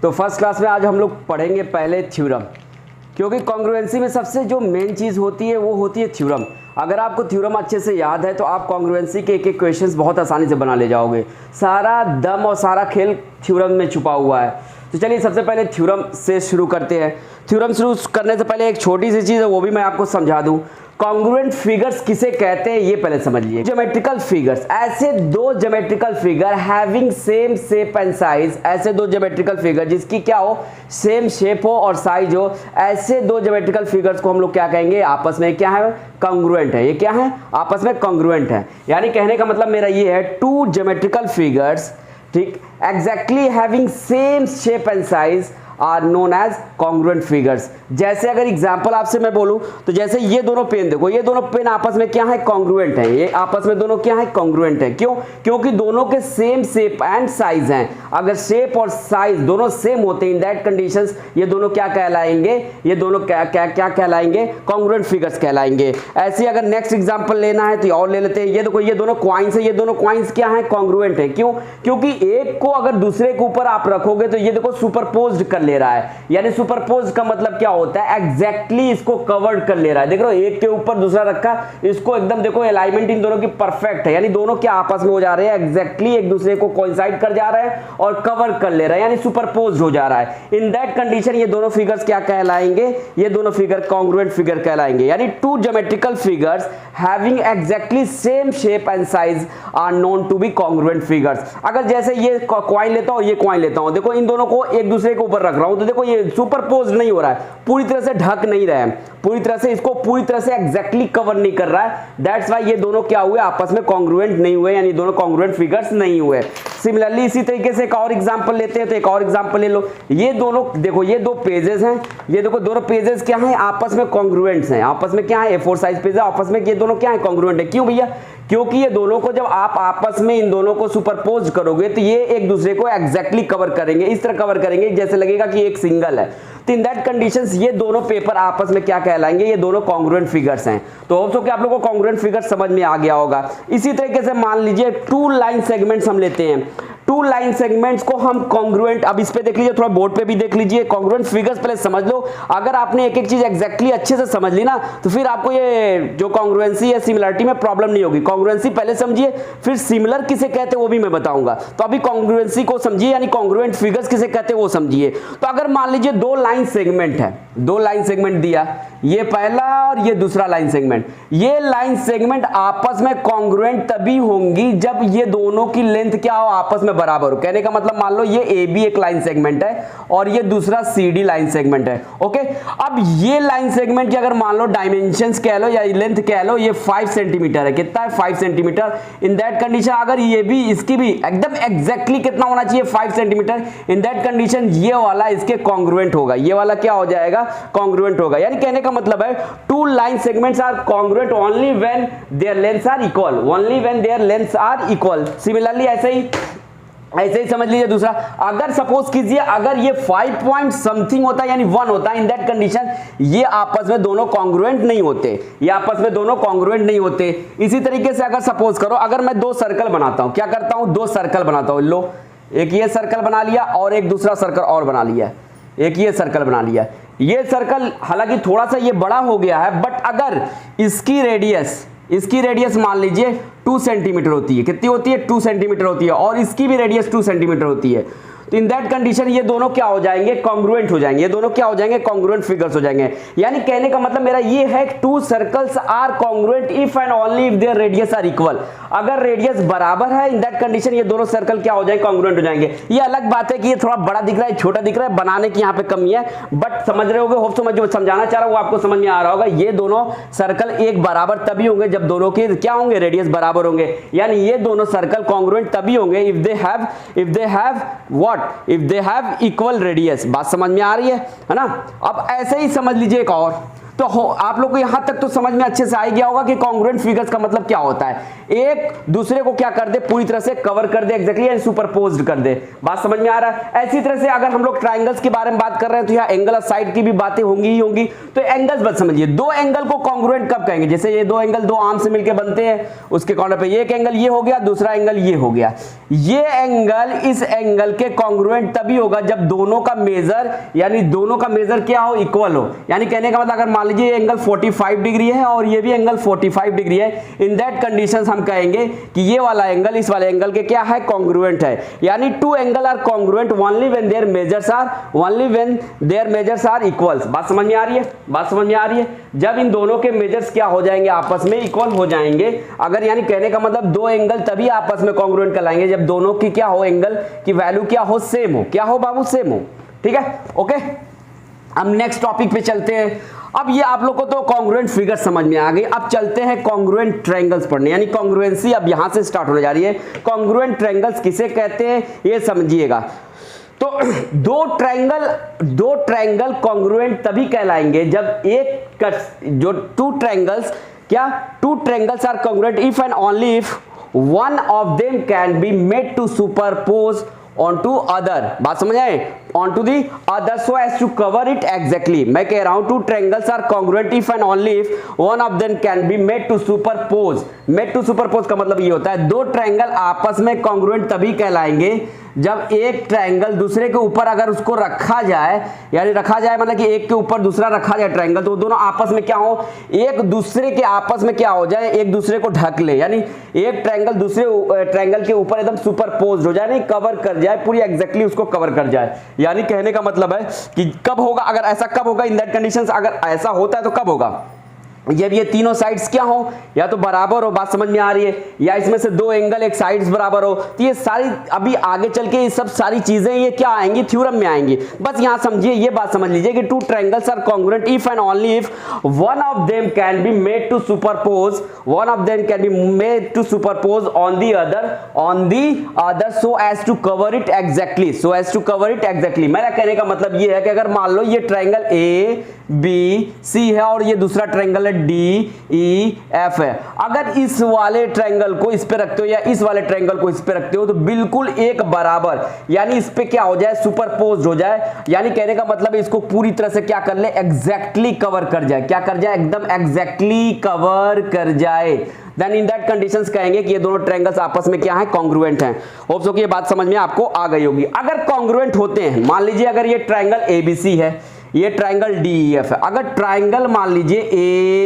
तो first class में आज हम लोग पढ़ेंगे पहले थ्योरम, क्योंकि कॉन्ग्रुएंसी में सबसे जो मेन चीज़ होती है वो होती है थ्योरम। अगर आपको थ्योरम अच्छे से याद है तो आप कॉन्ग्रुएंसी के एक एक क्वेश्चंस बहुत आसानी से बना ले जाओगे। सारा दम और सारा खेल थ्योरम में छुपा हुआ है। तो चलिए सबसे पहले थ्योरम से शुरू करते हैं। थ्योरम शुरू करने से पहले एक छोटी सी चीज़ है वो भी मैं आपको समझा दूँ। कॉन्ग्रुएंट फिगर्स किसे कहते हैं ये पहले समझ लीजिए। ज्योमेट्रिकल फिगर्स, ऐसे दो geometrical figure having same shape and size, ऐसे दो ज्योमेट्रिकल फिगर जिसकी क्या हो, सेम शेप हो और साइज हो, ऐसे दो ज्योमेट्रिकल फिगर्स को हम लोग क्या कहेंगे, आपस में क्या है, कॉन्ग्रुएंट है। ये क्या है, आपस में कॉन्ग्रुएंट है। यानी कहने का मतलब मेरा ये है, टू ज्योमेट्रिकल फिगर्स, ठीक, exactly having same shape and size are known as congruent figures. जैसे अगर एग्जांपल आपसे मैं बोलूं तो जैसे ये दोनों पेन देखो, ये दोनों पेन आपस में क्या है, कॉन्ग्रुएंट है। ये आपस में दोनों क्या है, कॉन्ग्रुएंट है। क्यों? क्योंकि दोनों के सेम शेप एंड साइज हैं। अगर शेप और साइज दोनों सेम होते हैं, इन दैट कंडीशंस ये दोनों क्या कहलाएंगे, ये दोनों क्या कहलाएंगे, कॉन्ग्रुएंट फिगर्स कहलाएंगे। ऐसे अगर नेक्स्ट एग्जांपल लेना है तो और ले लेते हैं। ये देखो, ये दोनों कॉइन्स है, ये दोनों कॉइन्स क्या है, कॉन्ग्रुएंट है। क्यों? क्योंकि एक को अगर दूसरे के ऊपर आप रखोगे तो ये देखो सुपरपोज्ड कर ले रहा है। यानी सुपरपोज का मतलब क्या होता है, एग्जैक्टली इसको कवर्ड कर ले रहा है। देख रहे हो, एक के ऊपर दूसरा रखा, इसको एकदम देखो अलाइनमेंट इन दोनों की परफेक्ट है। यानी दोनों क्या आपस में हो जा रहे हैं, एग्जैक्टली एक दूसरे को कोइंसाइड कर जा रहे हैं और कवर कर ले रहा है, यानी सुपरपोज हो जा रहा है। इन दैट कंडीशन ये दोनों फिगर्स क्या कहलाएंगे, ये दोनों फिगर कॉन्ग्रुएंट फिगर कहलाएंगे। यानी two geometrical figures having exactly same shape and size are known to be congruent figures. अगर जैसे ये कॉइन लेता हूं, ये कॉइन लेता हूं, देखो इन दोनों को एक दूसरे के ऊपर रख रहा हूं तो देखो ये सुपरपोज नहीं हो रहा है, पूरी तरह से ढक नहीं रहा है, पूरी तरह से इसको पूरी तरह से एग्जैक्टली कवर नहीं कर रहा है। दैट्स व्हाई ये दोनों क्या हुए, आपस में कॉन्ग्रुएंट नहीं हुए, यानी दोनों कॉन्ग्रुएंट फिगर्स नहीं हुए। सिमिलरली इसी तरीके से एक और एग्जांपल लेते हैं, तो एक और एग्जांपल ले लो। ये दोनों देखो, ये दो पेजेस हैं, ये देखो दोनों पेजेस क्या हैं, आपस में कॉन्ग्रुएंट्स हैं। आपस में क्या है, A4 साइज पेज है, आपस में ये दोनों क्या है, कॉन्ग्रुएंट है। क्यों भैया? क्योंकि ये दोनों को जब आप आपस में इन दोनों को सुपरपोज करोगे तो ये एक दूसरे को एग्जैक्टली कवर करेंगे, इस तरह कवर करेंगे जैसे लगेगा कि एक सिंगल है। तो इन दैट कंडीशंस ये दोनों पेपर आपस में क्या कहलाएंगे, ये दोनों कॉन्ग्रुएंट फिगर्स हैं। तो होप सो कि आप लोगों को कॉन्ग्रुएंट फिगर्स समझ में आ गया होगा। इसी तरीके से मान लीजिए टू लाइन सेगमेंट्स हम लेते हैं। टू लाइन सेगमेंट्स को हम कॉन्ग्रुएंट, अब इस पे देख लीजिए, थोड़ा बोर्ड पे भी देख लीजिए, कॉन्ग्रुएंट फिगर्स पहले समझ लो। अगर आपने एक एक चीज एग्जैक्टली अच्छे से समझ ली ना तो फिर आपको ये जो कॉन्ग्रुएंसी है सिमिलरिटी में प्रॉब्लम नहीं होगी। कॉन्ग्रुएंसी पहले समझिए, फिर सिमिलर किसे कहते हैं वो भी मैं बताऊंगा। तो अभी कॉन्ग्रुएंसी को समझिए, यानी कॉन्ग्रुएंट फिगर्स किसे कहते हैं वो समझिए। तो अगर मान लीजिए दो लाइन सेगमेंट है, दो लाइन सेगमेंट दिया, ये पहला और ये दूसरा लाइन सेगमेंट, ये लाइन सेगमेंट आपस में कॉन्ग्रुएंट तभी होंगी जब ये दोनों की लेंथ क्या हो, आपस में बराबर हो। कहने का मतलब मान लो ये AB एक लाइन सेगमेंट है और ये दूसरा CD लाइन सेगमेंट है। ओके, अब ये लाइन सेगमेंट की अगर मान लो डायमेंशंस कह लो या लेंथ कह लो, ये 5 सेंटीमीटर है। कितना है, 5 सेंटीमीटर। इन दैट कंडीशन अगर ये भी इसकी भी एकदम एग्जैक्टली कितना होना चाहिए, 5 सेंटीमीटर। इन दैट कंडीशन ये वाला इसके कॉन्ग्रुएंट होगा, ये वाला क्या हो जाएगा, कॉन्ग्रुएंट होगा। यानी कहने का मतलब है two line segments are congruent only when their lengths are equal, only when their lengths are equal. Similarly ऐसे ही समझ लीजिए दूसरा, अगर सपोज कीजिए अगर ये 5 पॉइंट समथिंग होता है यानी 1 होता है, इन दैट कंडीशन ये आपस में दोनों कॉन्ग्रुएंट नहीं होते, ये आपस में दोनों कॉन्ग्रुएंट नहीं होते। इसी तरीके से अगर सपोज करो, अगर मैं दो सर्कल बनाता हूं, क्या करता हूं, दो सर्कल बनाता हूं। लो, एक ये सर्कल बना लिया और एक दूसरा सर्कल और बना लिया, एक ये सर्कल बना लिया। ये सर्कल हालांकि थोड़ा सा ये बड़ा हो गया है, बट अगर इसकी रेडियस मान लीजिए 2 सेंटीमीटर होती है। कितनी होती है, 2 सेंटीमीटर होती है, और इसकी भी रेडियस 2 सेंटीमीटर होती है। तो इन दैट कंडीशन ये दोनों क्या हो जाएंगे, कॉन्ग्रुएंट हो जाएंगे। ये दोनों क्या हो जाएंगे, कॉन्ग्रुएंट फिगर्स हो जाएंगे। यानी कहने का मतलब मेरा ये है, two circles are congruent if and only if their radius are equal. अगर रेडियस बराबर है, इन दैट कंडीशन ये दोनों सर्कल क्या हो जाएंगे, कॉन्ग्रुएंट हो जाएंगे। ये अलग बात है कि ये थोड़ा बड़ा दिख रहा है, छोटा दिख रहा है, बनाने की यहाँ पे कमी है, बट समझ रहे होगे, होप सो मैं जो समझाना चाह रहा हूँ वो आपको समझ में आ रहा होगा। ये दोनों सर्कल एक बराबर तभी होंगे जब दोनों के क्या होंगे, रेडियस बराबर होंगे। यानी ये दोनों सर्कल कॉन्ग्रुएंट तभी होंगे if they have equal radius. बात समझ में आ रही है ना? अब ऐसे ही समझ लीजिए एक और, तो आप लोग को यहां तक तो समझ में अच्छे से आ गया होगा कि कॉन्ग्रुएंट फिगर्स का मतलब क्या होता है, एक दूसरे को क्या कर दे, पूरी तरह से कवर कर दे, एग्जैक्टली एंड सुपरपोज्ड कर दे। बात समझ में आ रहा है? ऐसी तरह से अगर हम लोग ट्राइंगल्स के बारे में बात कर रहे हैं तो यहाँ एंगल ऑफ साइड की भी बातें होंगी ही होंगी। तो एंगल्स बस समझिए, दो एंगल को कॉन्ग्रुएंट कब कहेंगे, जैसे ये दो एंगल दो आर्म से मिलकर बनते हैं, उसके कॉर्नर पे एक एंगल ये हो गया, दूसरा एंगल ये हो गया, ये एंगल इस एंगल के कॉन्ग्रुएंट तभी होगा जब दोनों का मेजर, यानी दोनों का मेजर क्या हो, इक्वल हो। यानी कहने का मतलब अगर मान लीजिए ये एंगल 45 डिग्री है और ये भी एंगल 45 डिग्री है, इन दैट कंडीशंस हम कहेंगे कि ये वाला एंगल इस वाले एंगल के क्या है, कॉन्ग्रुएंट है। यानी two angle are congruent only when their measures are equals. बात समझ में आ रही है? बात समझ में आ रही है? जब इन दोनों के मेजर्स क्या हो जाएंगे, आपस में इक्वल हो जाएंगे। अगर यानी कहने का मतलब दो एंगल तभी आपस में कॉन्ग्रुएंट कहलाएंगे जब दोनों की क्या हो, एंगल की वैल्यू क्या हो, सेम हो। क्या हो बाबू? सेम हो। ठीक है, ओके। अब नेक्स्ट टॉपिक पे चलते हैं। अब ये आप लोग को तो कॉन्ग्रुएंट फिगर समझ में आ गई। अब चलते हैं कॉन्ग्रुएंट ट्रायंगल्स पढ़ने, यानी कॉन्ग्रुएंसी अब यहां से स्टार्ट होने जा रही है। कॉन्ग्रुएंट ट्रायंगल्स किसे कहते हैं ये समझिएगा। तो दो ट्रायंगल कॉन्ग्रुएंट तभी कहलाएंगे जब जो two triangles are congruent if and only if one of them can be made to superpose onto other। बात समझ आए? onto the other so as to cover it exactly। मैं कह रहा हूं two triangles are congruent if and only if one of them can be made to superpose। made to superpose का मतलब ये होता है दो ट्रायंगल आपस में congruent तभी कहलाएंगे जब एक ट्रायंगल दूसरे के ऊपर अगर उसको रखा जाए, यानी रखा जाए मतलब कि एक के ऊपर दूसरा रखा जाए ट्रायंगल, तो दोनों आपस में क्या हो, एक दूसरे के आपस में क्या हो जाए, एक दूसरे को ढक ले। यानी एक ट्रायंगल दूसरे ट्रायंगल के ऊपर एकदम सुपरपोज हो जाए, नहीं कवर कर जाए, पूरी एग्जैक्टली उसको कवर कर जाए। यानी कहने का मतलब है कि कब होगा, अगर ऐसा कब होगा, इन दैट कंडीशंस अगर ऐसा होता है तो कब होगा, जब ये तीनों साइड्स क्या हो, या तो बराबर हो। बात समझ में आ रही है? या इसमें से दो एंगल एक साइड्स बराबर हो। तो ये सारी अभी आगे चल के ये सब सारी चीजें ये क्या आएंगी, थ्योरम में आएंगी। बस यहां समझिए, ये बात समझ लीजिए कि two triangles are congruent if and only if one of them can be made to superpose on the other so as to cover it exactly. मेरा कहने का मतलब ये है कि अगर मान लो ये ट्रायंगल ए बी सी है और ये दूसरा ट्रायंगल है डी ई एफ है, अगर इस वाले ट्रायंगल को इस पे रखते हो या इस वाले ट्रायंगल को इस पे रखते हो तो बिल्कुल एक बराबर, यानी इस पे क्या हो जाए, सुपरपोज हो जाए। यानी कहने का मतलब इसको पूरी तरह से क्या कर ले, एग्जैक्टली कवर कर जाए। क्या कर जाए? एकदम एग्जैक्टली कवर कर जाए। देन इन दैट कंडीशंस कहेंगे कि ये दोनों ट्रायंगल्स आपस में क्या है, कॉन्ग्रुएंट हैं। होप सो कि ये बात समझ में आपको आ गई होगी। अगर कॉन्ग्रुएंट होते हैं, मान लीजिए अगर ये ट्रायंगल एबीसी है, ये ट्रायंगल डीईएफ है, अगर ट्रायंगल मान लीजिए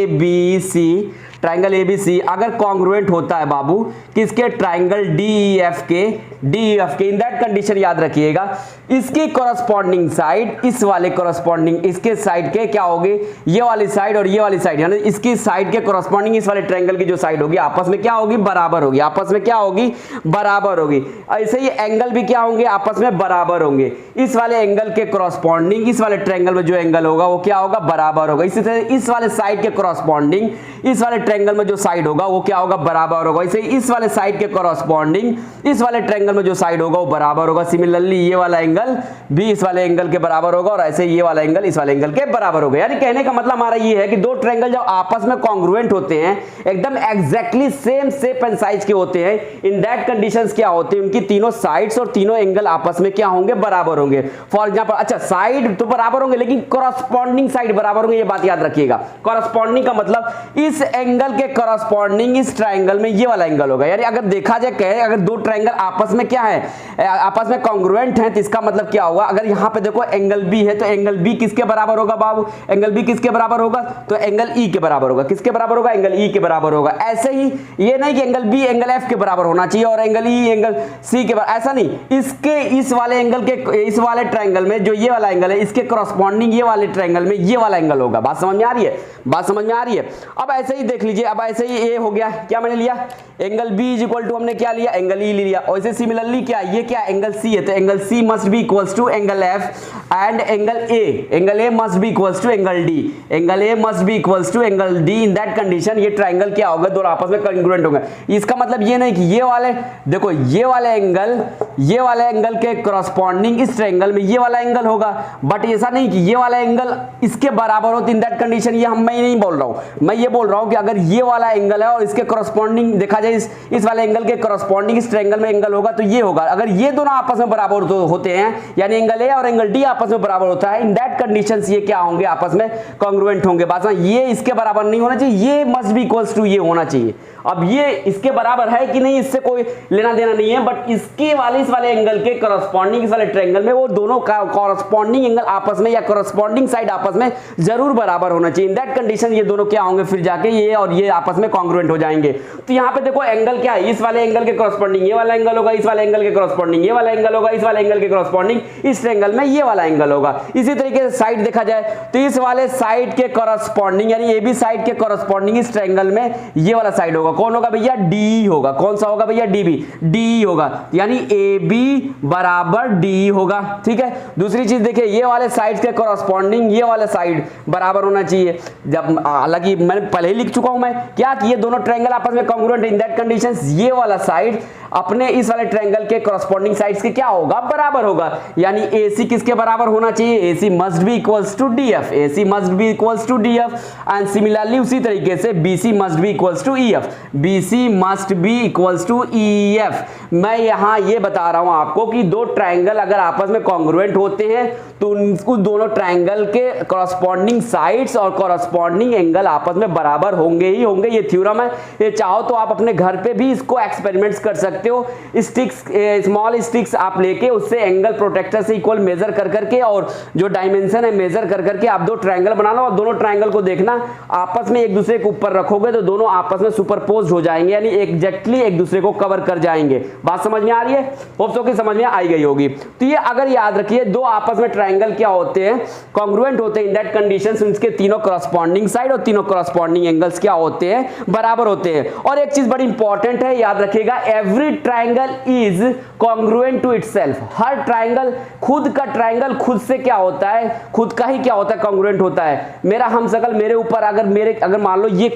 एबीसी, ट्रायंगल एबीसी अगर कॉन्ग्रुएंट होता है बाबू किसके, ट्रायंगल डीईएफ के, इन दैट कंडीशन याद रखिएगा इसकी कॉरस्पॉन्डिंग साइड इस वाले कॉरस्पॉन्डिंग इसके साइड के क्या होगी, ये वाली साइड और ये वाली साइड, यानी इसकी साइड के कॉरस्पॉन्डिंग इस वाले ट्रायंगल की जो साइड होगी आपस में क्या होगी, बराबर होगी। आपस में क्या होगी, बराबर होगी। ऐसे ही एंगल भी क्या होंगे, आपस में बराबर होंगे। इस वाले एंगल के कॉरस्पॉन्डिंग इस वाले ट्रायंगल में जो एंगल होगा वो क्या होगा, बराबर होगा। इसी तरह इस वाले साइड के कॉरस्पॉन्डिंग इस वाले ट्रायंगल में जो साइड होगा वो क्या होगा, बराबर होगा। इसे इस वाले साइड के कॉरस्पॉन्डिंग इस वाले ट्रायंगल में जो साइड होगा वो बराबर होगा। सिमिलरली ये वाला एंगल भी इस वाले एंगल के बराबर होगा और ऐसे ये वाला एंगल इस वाले एंगल के बराबर होगा। यानी कहने का मतलब हमारा ये है कि दो ट्रायंगल जब आपस में कॉन्ग्रुएंट होते हैं, एकदम exactly same shape and size के होते हैं, इन दैट कंडीशंस क्या होते हैं, उनकी तीनों साइड्स और तीनों एंगल आपस में क्या होंगे, बराबर होंगे। फॉर एग्जांपल, अच्छा साइड तो बराबर होंगे लेकिन कॉरस्पॉन्डिंग साइड बराबर होंगे, ये बात याद रखिएगा। कॉरस्पॉन्डिंग का मतलब इस एंगल के कॉरस्पॉन्डिंग इस ट्रायंगल में ये वाला एंगल होगा। यानी अगर देखा जाए कहे अगर दो ट्रायंगल आपस में क्या है, आपस में कॉन्ग्रुएंट है, तो इसका मतलब क्या होगा, अगर यहां पे देखो एंगल बी है तो एंगल बी किसके बराबर होगा बाबू, एंगल बी किसके बराबर होगा, तो एंगल ई के बराबर होगा। किसके बराबर होगा, एंगल ई के बराबर होगा। ऐसे ही ये नहीं कि एंगल बी एंगल एफ के बराबर होना चाहिए और एंगल ई एंगल सी के बराबर, ऐसा नहीं। इसके इस वाले एंगल के इस वाले ट्रायंगल में जो ये वाला एंगल है इसके कॉरस्पॉन्डिंग ये वाले ट्रायंगल में ये वाला एंगल होगा। बात समझ में आ रही है, बात समझ में आ रही है। अब ऐसे ही देख लीजिए, अब ऐसे ही ए हो गया, क्या मैंने लिया, angle B is equal to हमने क्या लिया, एंगल ई लिया। और इसे सिमिलरली क्या, ये क्या एंगल सी है तो angle C must be equals to angle F. and angle A must be equals to angle D, angle A must be equals to angle D in that condition ये triangle क्या होगा, दोनों आपस में congruent होंगे। इसका मतलब ये नहीं कि ये वाले देखो ये वाले एंगल के करस्पॉन्डिंग इस ट्राइंगल में ये वाला एंगल होगा, बट ऐसा नहीं कि ये वाला एंगल इसके बराबर हो इन दैट कंडीशन। ये मैं नहीं बोल रहा हूं, मैं ये बोल रहा हूं कि अगर ये वाला एंगल है और इसके करस्पॉन्डिंग देखा जाए इस वाले एंगल के करस्पॉन्डिंग इस ट्राइंगल में एंगल होगा तो ये होगा। अगर ये दोनों आपस में बराबर होते हैं यानी एंगल ए और एंगल डी आपस में बराबर होता है, इन दैट कंडीशंस ये क्या होंगे, आपस में कॉन्ग्रुएंट होंगे। बात समझ, ये इसके बराबर नहीं होना चाहिए, ये मस्ट बी इक्वल्स टू ये होना चाहिए। अब ये इसके बराबर है कि नहीं इससे कोई लेना देना नहीं है, बट इसके वाले इस वाले एंगल के करस्पॉन्डिंग इस वाले ट्रायंगल में वो दोनों का करस्पॉन्डिंग एंगल आपस में या करस्पॉन्डिंग साइड आपस में जरूर बराबर होना चाहिए। इन दैट कंडीशन ये दोनों क्या होंगे, फिर जाके ये और ये आपस में कॉन्ग्रुएंट हो जाएंगे। तो यहाँ पे देखो एंगल क्या है, इस वाले एंगल के करस्पॉन्डिंग ये वाला एंगल होगा, इस वाले एंगल के करस्पॉन्डिंग ये वाला एंगल होगा, इस वाले एंगल के करस्पॉन्डिंग इस ट्रायंगल में ये वाला एंगल होगा। इसी तरीके से साइड देखा जाए तो इस वाले साइड के करस्पॉन्डिंग यानी ए बी साइड के करस्पॉन्डिंग इस ट्रायंगल में ये वाला साइड होगा, कौन होगा भैया, डी होगा। कौन सा होगा भैया, डी बी, डी होगा यानी ए बी बराबर डी होगा। ठीक है, दूसरी चीज देखिए ये वाले साइड के करस्पॉन्डिंग ये वाला साइड बराबर होना चाहिए। जब हालांकि मैंने पहले ही लिख चुका हूं मैं क्या कि ये दोनों ट्रायंगल आपस में कॉन्ग्रुएंट, इन दैट कंडीशंस ये वाला साइड अपने इस वाले ट्रायंगल के करस्पॉन्डिंग साइड्स के क्या होगा, बराबर होगा। यानी AC किसके बराबर होना चाहिए, AC must be equals to DF, AC must be equals to DF and similarly उसी तरीके से BC must be equals to EF, BC must be equals to EF। मैं यहां ये बता रहा हूं आपको कि दो ट्रायंगल अगर आपस में कॉन्ग्रुएंट होते हैं तो उनको दोनों ट्रायंगल के करस्पॉन्डिंग साइड्स और करस्पॉन्डिंग एंगल आपस में बराबर होंगे ही होंगे। ये थ्योरम है, ये चाहो तो आप अपने घर पे भी इसको एक्सपेरिमेंट्स कर सकते हो। स्टिक्स स्मॉल स्टिक्स आप लेके उससे एंगल प्रोटेक्टर से इक्वल मेजर कर करके और जो डायमेंशन है मेजर कर करके आप दो ट्रायंगल बना लो और दोनों ट्रायंगल को देखना आपस में एक दूसरे के ऊपर रखोगे तो दोनों आपस में सुपरपोज हो जाएंगे यानी एग्जैक्टली एक दूसरे को कवर कर जाएंगे। बात समझ में आ रही है, होप सो कि समझ में आई गई होगी। तो ये अगर याद रखिए दो आपस में ट्रायंगल क्या होते हैं, कॉन्ग्रुएंट होते हैं। इन दैट कंडीशंस उनके तीनों करस्पॉन्डिंग साइड और तीनों करस्पॉन्डिंग एंगल्स क्या होते हैं, बराबर होते हैं। और एक चीज बड़ी इंपॉर्टेंट है, याद रखिएगा, every triangle is congruent to itself. हर ट्रायंगल खुद का ट्रायंगल खुद से क्या होता है, खुद का ही क्या होता है, कॉन्ग्रुएंट होता है। मेरा हमशक्ल मेरे ऊपर अगर मान लो ये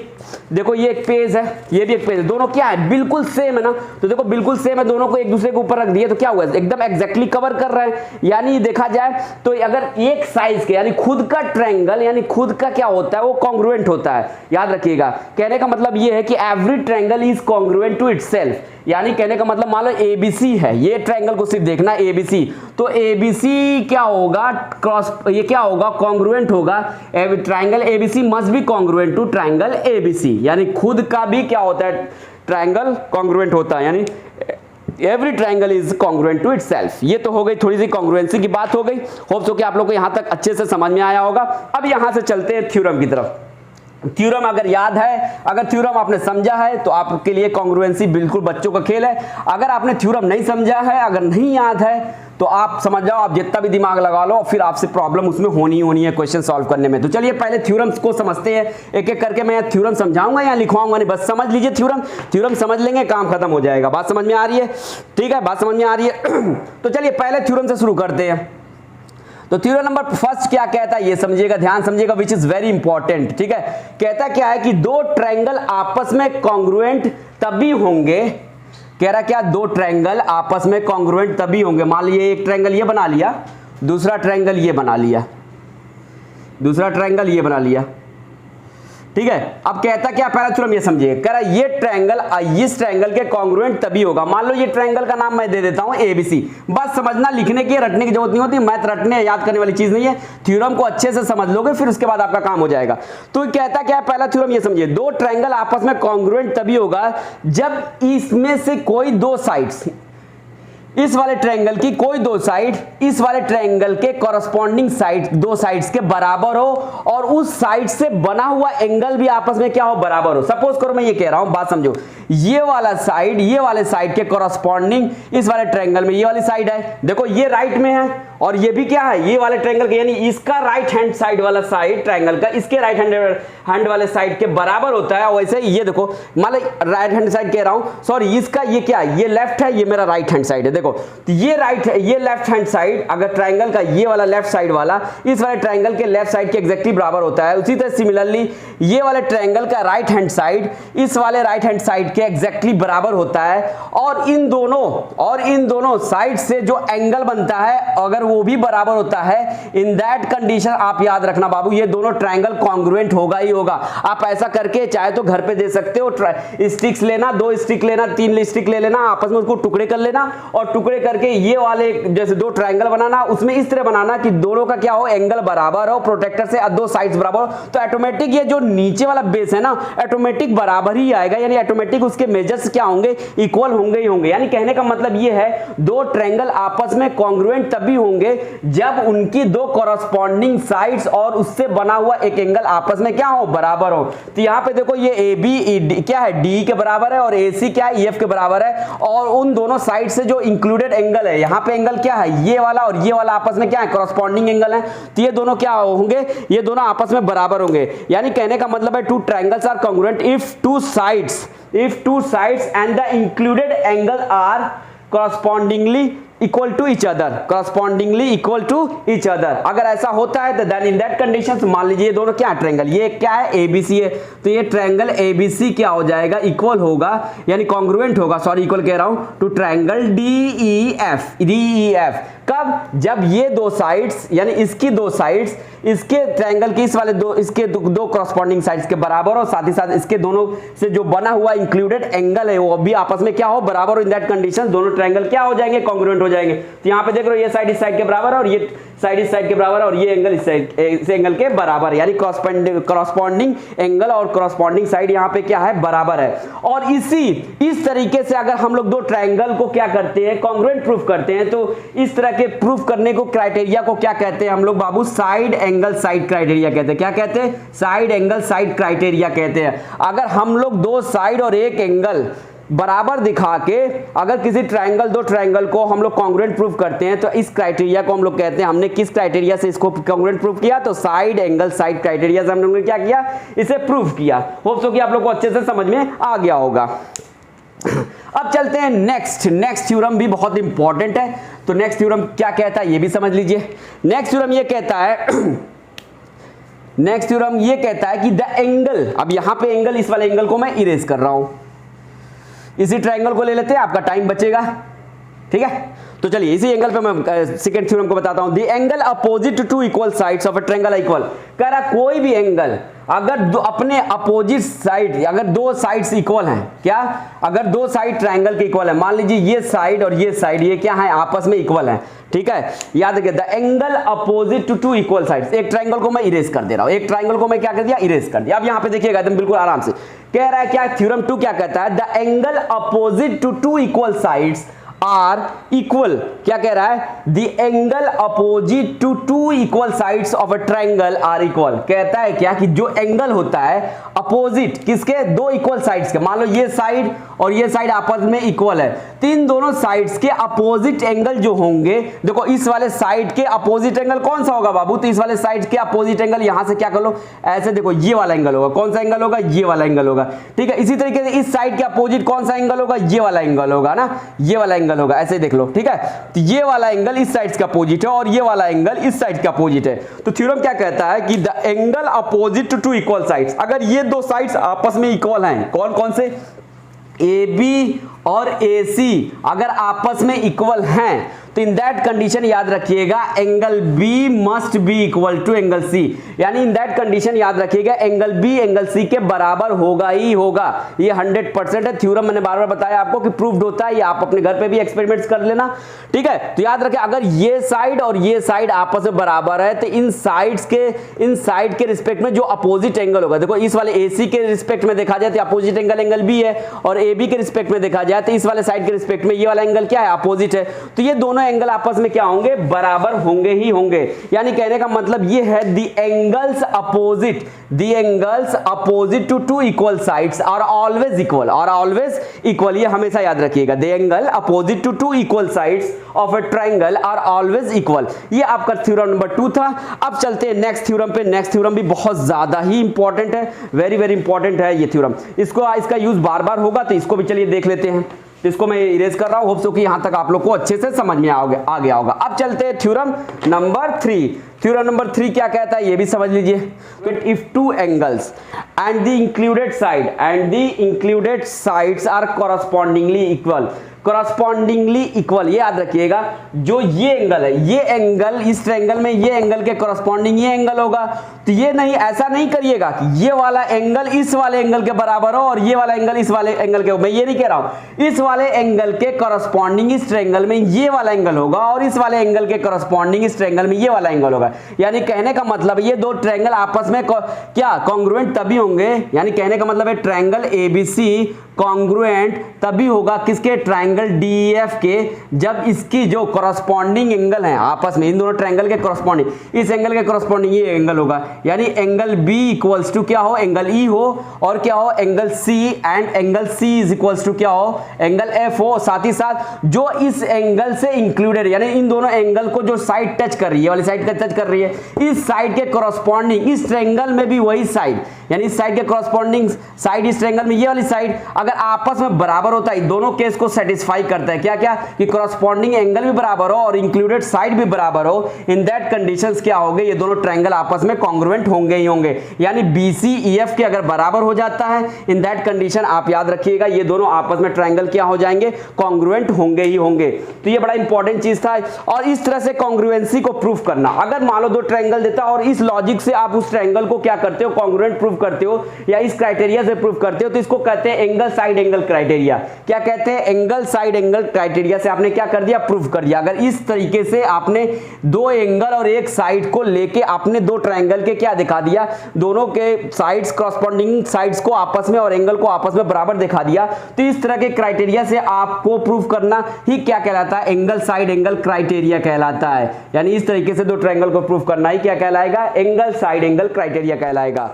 देखो ये एक पेज है ये भी एक पेज है, दोनों क्या है, बिल्कुल सेम है ना। तो देखो बिल्कुल सेम है, दोनों को एक दूसरे के ऊपर रख दिए तो क्या हुआ, एकदम एग्जैक्टली कवर कर रहे हैं। यानी देखा जाए तो अगर एक साइज के यानी खुद का ट्रायंगल यानी खुद का क्या होता है वो कॉन्ग्रुएंट होता है। याद रखिएगा, कहने का मतलब ये है कि every triangle is congruent to itself. यानी कहने का मतलब मान लो ABC है, ये ट्रायंगल को सिर्फ देखना ABC, तो ABC क्या होगा, क्रॉस ये क्या होगा, कॉन्ग्रुएंट होगा। Triangle ABC must be congruent to triangle ABC, यानी खुद का भी क्या होता है, ट्रायंगल कॉन्ग्रुएंट होता है। यानी every triangle is congruent to itself. ये तो हो गई थोड़ी सी कॉन्ग्रुएंसी की बात हो गई। होप सो कि आप लोग को यहां तक अच्छे से समझ में आया होगा। अब यहां से चलते हैं थ्योरम की तरफ। थ्योरम अगर याद है, अगर थ्योरम आपने समझा है तो आपके लिए कॉन्ग्रुएंसी बिल्कुल बच्चों का खेल है। अगर आपने थ्योरम नहीं समझा है, अगर नहीं याद है तो आप समझ जाओ, आप जितना भी दिमाग लगा लो फिर आपसे प्रॉब्लम उसमें होनी है क्वेश्चन सॉल्व करने में। तो चलिए पहले थ्योरम्स को समझते हैं एक एक करके। मैं थ्योरम समझाऊंगा या लिखवाऊंगा नहीं, बस समझ लीजिए थ्योरम समझ लेंगे, काम खत्म हो जाएगा। बात समझ में आ रही है, ठीक है, बात समझ में आ रही है। तो चलिए पहले थ्योरम से शुरू करते हैं। तो थ्योरम नंबर फर्स्ट क्या कहता है ये समझिएगा, ध्यान समझिएगा, विच इज वेरी इंपॉर्टेंट। ठीक है, कहता क्या है कि दो ट्रायंगल आपस में कॉन्ग्रुएंट तभी होंगे, कह रहा क्या, दो ट्रायंगल आपस में कॉन्ग्रुएंट तभी होंगे। मान लीजिए एक ट्रायंगल ये बना लिया, दूसरा ट्रायंगल ये बना लिया, दूसरा ट्रायंगल ये बना लिया, ठीक है। अब कहता क्या, पहला थ्योरम ये समझिए, कह रहा ये ट्रायंगल इस ट्रायंगल के कॉन्ग्रुएंट तभी होगा। मान लो ये ट्रायंगल का नाम मैं दे देता हूं ABC, बस समझना, लिखने की रटने की जरूरत नहीं होती, मैथ रटने याद करने वाली चीज नहीं है। थ्योरम को अच्छे से समझ लोगे फिर उसके बाद आपका काम हो जाएगा। तो कहता क्या है, पहला थ्योरम ये समझिए, दो ट्रायंगल आपस में कॉन्ग्रुएंट तभी होगा जब इसमें से कोई दो साइड्स, इस वाले ट्रायंगल की कोई दो साइड इस वाले ट्रायंगल के कॉरस्पॉन्डिंग साइड, दो साइड्स के बराबर हो और उस साइड से बना हुआ एंगल भी आपस में क्या हो, बराबर हो। सपोज करो मैं ये कह रहा हूं, बात समझो, ये वाला साइड ये वाले साइड के कॉरस्पॉन्डिंग इस वाले ट्रायंगल में ये वाली साइड है, देखो ये राइट में है और ये भी क्या है, ये वाले ट्रायंगल का, यानी इसका राइट हैंड साइड वाला साइड ट्रायंगल का इसके राइट हैंड वाले साइड के बराबर होता है। वैसे ये देखो मान लो राइट हैंड साइड कह रहा हूं, सॉरी इसका ये क्या है, ये लेफ्ट है, ये मेरा राइट हैंड साइड है। देखो तो ये राइट है, ये लेफ्ट हैंड साइड अगर ट्रायंगल का ये वाला लेफ्ट साइड वाला इस वाले ट्रायंगल के लेफ्ट साइड के एग्जैक्टली बराबर होता है। उसी तरह सिमिलरली ये वाले ट्रायंगल का राइट हैंड साइड इस वाले राइट हैंड साइड के एग्जैक्टली बराबर होता है। और इन दोनों साइड से जो एंगल बनता है अगर वो भी बराबर होता है, इन दैट कंडीशन आप याद रखना बाबू ये दोनों ट्रायंगल कॉन्ग्रुएंट होगा ही होगा। आप ऐसा करके चाहे तो घर पे दे सकते हो, स्टिक्स लेना, 2 स्टिक लेना, 3 स्टिक ले लेना, आपस में उसको टुकड़े कर लेना और टुकड़े करके ये वाले जैसे 2 ट्रायंगल बनाना, उसमें इस तरह बनाना कि दोनों का क्या हो, एंगल बराबर हो, प्रोटेक्टर से 2 साइड्स बराबर हो, तो ऑटोमेटिक ये जो नीचे वाला बेस है ना ऑटोमेटिक बराबर ही आएगा, यानी ऑटोमेटिक उसके मेजर्स क्या होंगे, इक्वल होंगे ही होंगे। यानी कहने का मतलब ये है 2 ट्रायंगल आपस में कॉन्ग्रुएंट तभी होंगे जब उनकी 2 कॉरस्पॉन्डिंग साइड्स और उससे बना हुआ एक एंगल आपस में क्या हो, बराबर हो। तो यहां पे देखो ये AB क्या है, D के बराबर है और AC क्या है, EF के बराबर है। और उन दोनों साइड से जो इंक्लूडेड एंगल है, यहां पे एंगल क्या है, ये वाला और ये वाला आपस में क्या है, कॉरस्पॉन्डिंग एंगल है। तो ये दोनों क्या होंगे, ये दोनों आपस में बराबर होंगे। यानी कहने का मतलब है 2 triangles are congruent if two sides and the included angle are correspondingly equal to each other। अगर ऐसा होता है तो देन इन दैट कंडीशंस मान लीजिए ये दोनों क्या ट्रायंगल, ये क्या है ABC है, तो ये ट्रायंगल ABC क्या हो जाएगा, इक्वल होगा, यानी कॉन्ग्रुएंट होगा, सॉरी इक्वल कह रहा हूं, टू ट्रायंगल DEF। कब, जब ये 2 साइड्स यानी इसकी 2 साइड्स इसके ट्रायंगल की इस वाले इसके दो कॉरस्पॉन्डिंग साइड्स के बराबर और साथ ही साथ इसके दोनों से जो बना हुआ इंक्लूडेड एंगल है वो भी आपस में क्या हो, बराबर। इन दैट कंडीशन दोनों ट्रायंगल क्या हो जाएंगे, कॉन्ग्रुएंट हो जाएंगे। तो यहां पे देख रहे हो ये साइड इस साइड के बराबर है और ये साइड इस साइड के बराबर है और ये एंगल इस एंगल के बराबर, यानी कॉरस्पॉन्डिंग एंगल और कॉरस्पॉन्डिंग साइड यहां पे क्या है, बराबर है। और इस तरीके से अगर हम लोग 2 ट्रायंगल को क्या करते हैं, कॉन्ग्रुएंट प्रूफ करते हैं, तो इस तरह के प्रूफ करने को क्राइटेरिया को क्या कहते हैं हम लोग बाबू, साइड एंगल साइड क्राइटेरिया कहते हैं। क्या कहते हैं, साइड एंगल साइड क्राइटेरिया कहते हैं। अगर हम लोग 2 साइड और एक एंगल बराबर दिखा के अगर किसी ट्रायंगल 2 ट्रायंगल को हम लोग कॉन्ग्रुएंट प्रूफ करते हैं तो इस क्राइटेरिया को हम लोग कहते हैं, हमने किस क्राइटेरिया से इसको कॉन्ग्रुएंट प्रूफ किया, तो साइड एंगल साइड क्राइटेरिया से हम लोगों ने क्या किया, इसे प्रूफ किया। होप सो कि आप लोग को अच्छे से समझ में आ गया होगा। अब चलते हैं नेक्स्ट थ्योरम भी बहुत इंपॉर्टेंट है। तो नेक्स्ट थ्योरम क्या कहता है ये भी समझ लीजिए। नेक्स्ट थ्योरम ये कहता है कि द एंगल, अब यहां पे एंगल, इस वाले एंगल को मैं इरेज कर रहा हूं, इसी ट्रायंगल को ले लेते हैं, आपका टाइम बचेगा, ठीक है। तो चलिए इसी एंगल पे मैं सेकंड थ्योरम को बताता हूं। The angle opposite to equal sides of a triangle equal, कह रहा कोई भी एंगल अगर अपने अपोजिट साइड, अगर 2 साइड्स इक्वल हैं, क्या, अगर 2 साइड ट्रायंगल के इक्वल है, मान लीजिए ये साइड और ये साइड ये क्या है, आपस में इक्वल है, ठीक है। याद रखिए the angle opposite to 2 equal sides. एक ट्रायंगल को मैं इरेज कर दे रहा हूं, एक ट्रायंगल को मैं क्या कर दिया, इरेज कर दिया। अब यहां पे देखिएगा एकदम बिल्कुल आराम से कह रहा है क्या, थ्योरम 2 क्या कहता है, the angle opposite to 2 equal sides are equal. क्या कह रहा है, the angle opposite to 2 equal sides of a triangle are equal. कहता है क्या कि जो एंगल होता है अपोजिट किसके, 2 इक्वल साइड्स के, मान लो ये साइड और ये साइड आपस में इक्वल है, तो इन दोनों साइड्स के अपोजिट एंगल जो होंगे, देखो इस वाले साइड के अपोजिट एंगल कौन सा होगा बाबू, तो इस वाले साइड के अपोजिट एंगल यहां से क्या कर लो, ऐसे देखो ये वाला एंगल होगा, कौन सा एंगल होगा, ये वाला एंगल होगा, ठीक है। इसी तरीके से इस साइड के अपोजिट कौन सा एंगल होगा, ये वाला एंगल होगा ना, ये वाला एंगल होगा, ऐसे देख लो, ठीक है। तो ये वाला एंगल इस साइड का अपोजिट है और ये वाला एंगल इस साइड का अपोजिट है। तो थ्योरम क्या कहता है कि the angle opposite to 2 equal sides, अगर ये 2 साइड्स आपस में इक्वल हैं, कौन कौन से, AB और AC अगर आपस में इक्वल हैं तो इन दैट कंडीशन याद रखिएगा angle B must be equal to angle C, यानी इन दैट कंडीशन याद रखिएगा एंगल B एंगल C के बराबर होगा ही होगा। ये 100% है, थ्योरम मैंने बार बार बताया आपको कि प्रूव्ड होता है, ये आप अपने घर पे भी एक्सपेरिमेंट्स कर लेना, ठीक है। तो याद रखें अगर ये साइड और ये साइड आपस में बराबर है तो इन साइड के रिस्पेक्ट में जो अपोजिट एंगल होगा, देखो इस वाले AC के रिस्पेक्ट में देखा जाए तो अपोजिट एंगल B है और AB के रिस्पेक्ट में देखा जाए तो इस वाले साइड के रिस्पेक्ट में ये वाला एंगल क्या है, अपोजिट है। तो ये दोनों दोनों एंगल आपस में क्या होंगे, बराबर होंगे ही होंगे। यानी कहने का मतलब ये है the angles opposite to two equal sides are always equal, और ऑलवेज इक्वल, ये हमेशा याद रखिएगा, the angle opposite to two equal sides of a triangle are always equal. ये आपका थ्योरम नंबर 2 था। अब चलते हैं नेक्स्ट थ्योरम पे। नेक्स्ट थ्योरम भी बहुत ज्यादा ही इंपॉर्टेंट है, वेरी वेरी इंपॉर्टेंट है ये थ्योरम। इसका यूज बार बार होगा, तो इसको भी चलिए देख लेते हैं। इसको मैं इरेज कर रहा हूं, होप सो कि यहां तक आप लोग को अच्छे से समझ में आ गया होगा। अब चलते हैं थ्योरम नंबर 3। थ्योरम नंबर 3 क्या कहता है ये भी समझ लीजिए। तो if two angles and the included sides are correspondingly equal, ये याद रखिएगा, जो ये एंगल है, ये एंगल इस ट्रायंगल में ये एंगल के कॉरस्पॉन्डिंग ये एंगल होगा। तो ये नहीं, ऐसा नहीं करिएगा कि ये वाला एंगल इस वाले एंगल के बराबर हो और ये वाला एंगल इस वाले एंगल के, मैं ये नहीं कह रहा हूं। इस वाले एंगल के कॉरस्पॉन्डिंग इस ट्रायंगल में ये वाला एंगल होगा और इस वाले एंगल के कॉरस्पॉन्डिंग इस ट्रायंगल में ये वाला एंगल होगा। यानी कहने का मतलब ये दो ट्रायंगल आपस में क्या कॉन्ग्रुएंट तभी होंगे, यानी कहने का मतलब है ट्रायंगल ABC कॉन्ग्रुएंट तभी होगा किसके, ट्रायंगल DEF के, जब इसकी जो कॉरस्पॉन्डिंग एंगल है आपस में, इन दोनों ट्रायंगल के कॉरस्पॉन्डिंग, इस एंगल के कॉरस्पॉन्डिंग ये एंगल होगा। यानी एंगल B इक्वल्स टू क्या हो, एंगल E हो, और क्या हो, angle C, and angle C is equals to क्या हो, एंगल F हो। साथ ही साथ जो इस एंगल से इंक्लूडेड, यानी इन दोनों एंगल को जो साइड टच कर रही है, वाली साइड का टच कर रही है, इस साइड के कॉरस्पॉन्डिंग इस ट्रायंगल में भी वही साइड, यानी इस साइड के कॉरस्पॉन्डिंग साइड इस ट्रायंगल में ये वाली साइड अगर आपस में बराबर होता है, दोनों केस को सेटिस्फाई करता है। क्या क्या, कि कॉरस्पॉन्डिंग एंगल भी बराबर हो और इंक्लूडेड साइड भी बराबर हो, इन दैट कंडीशंस क्या होंगे, ये दोनों ट्रायंगल आपस में कॉन्ग्रुएंट होंगे ही होंगे। यानी BCEF के अगर बराबर हो जाता है, इन दैट कंडीशन आप याद रखिएगा ये दोनों आपस में ट्रायंगल क्या हो जाएंगे, कॉन्ग्रुएंट होंगे ही होंगे। तो ये बड़ा इंपॉर्टेंट चीज था। और इस तरह से कॉन्ग्रुएंसी को प्रूफ करना, अगर मान लो दो ट्रायंगल देता और इस लॉजिक से आप उस ट्रायंगल को क्या करते हो, कॉन्ग्रुएंट प्रूफ करते हो या इस क्राइटेरिया से प्रूफ करते हो, तो इसको कहते हैं एंगल साइड एंगल क्राइटेरिया। क्या कहते हैं, एंगल साइड एंगल क्राइटेरिया से आपने क्या कर दिया, प्रूफ कर दिया। अगर इस तरीके से आपने दो एंगल और एक साइड को लेके आपने दो ट्रायंगल के क्या दिखा दिया, दोनों के साइड्स कॉरस्पॉन्डिंग साइड्स को आपस में और एंगल को आपस में बराबर दिखा दिया, तो इस तरह के क्राइटेरिया से आपको प्रूफ करना ही क्या कहलाता है, एंगल साइड एंगल क्राइटेरिया कहलाता है। यानी इस तरीके से दो ट्रायंगल को प्रूफ करना ही क्या कहलाएगा, एंगल साइड एंगल क्राइटेरिया कहलाएगा।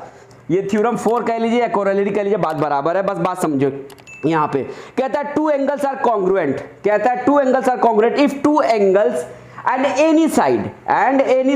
ये थ्योरम 4 कह लीजिए या कोरोलरी कह लीजिए, बात बराबर है, बस बात समझो। यहां पे कहता है टू एंगल्स आर कॉन्ग्रुएंट, कहता है two angles are congruent if two angles and any